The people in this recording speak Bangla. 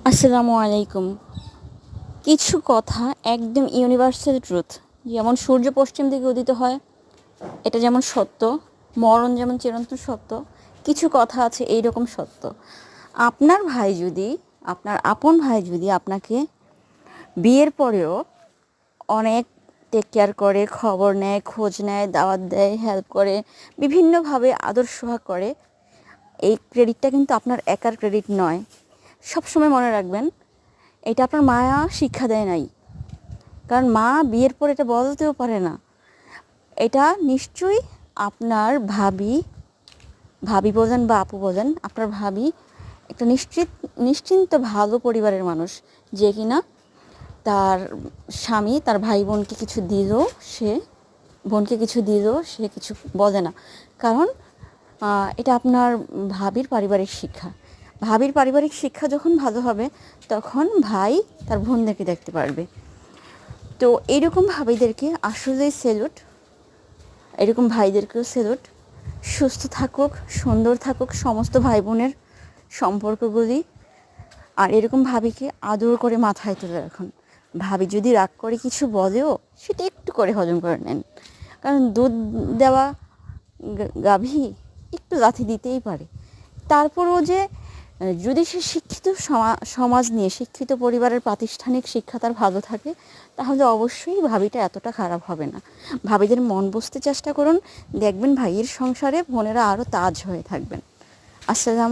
আসসালামু আলাইকুম। কিছু কথা একদম ইউনিভার্সাল ট্রুথ, যেমন সূর্য পশ্চিম দিকে উদিত হয়, এটা যেমন সত্য, মরণ যেমন চিরন্তন সত্য, কিছু কথা আছে এইরকম সত্য। আপনার ভাই যদি, আপনার আপন ভাই যদি আপনাকে বিয়ের পরেও অনেক টেক কেয়ার করে, খবর নেয়, খোঁজ নেয়, দাওয়াত দেয়, হেল্প করে, বিভিন্নভাবে আদর সোহাগ করে, এই ক্রেডিটটা কিন্তু আপনার একার ক্রেডিট নয়। সবসময় মনে রাখবেন, এটা আপনার মায়া শিক্ষা দেয় নাই, কারণ মা বিয়ের পর এটা বলতেও পারে না। এটা নিশ্চয়ই আপনার ভাবি, ভাবি বোঝেন বা আপু বোঝেন, আপনার ভাবি একটা নিশ্চিন্ত ভালো পরিবারের মানুষ, যে কিনা তার স্বামী তার ভাই বোনকে কিছু দিলেও সে সে কিছু বলে না, কারণ এটা আপনার ভাবির পারিবারিক শিক্ষা। ভাবির পারিবারিক শিক্ষা যখন ভালো হবে, তখন ভাই তার বোনদেরকে দেখতে পারবে। তো এইরকম ভাবিদেরকে আসলেই স্যালুট, এরকম ভাইদেরকেও স্যালুট। সুস্থ থাকুক, সুন্দর থাকুক সমস্ত ভাই বোনের সম্পর্কগুলি। আর এরকম ভাবিকে আদর করে মাথায় তুলে রাখুন। ভাবি যদি রাগ করে কিছু বলেও, সেটা একটু করে হজম করে নেন, কারণ দুধ দেওয়া গাভী একটু লাথি দিতেই পারে। তারপরও যে যদি সে শিক্ষিত সমাজ নিয়ে, শিক্ষিত পরিবারের প্রাতিষ্ঠানিক শিক্ষা তার ভালো থাকে, তাহলে অবশ্যই ভাবিটা এতটা খারাপ হবে না। ভাবিদের মন বুঝতে চেষ্টা করুন, দেখবেন ভাইয়ের সংসারে বোনেরা আরও তাজ হয়ে থাকবেন। আসসালাম।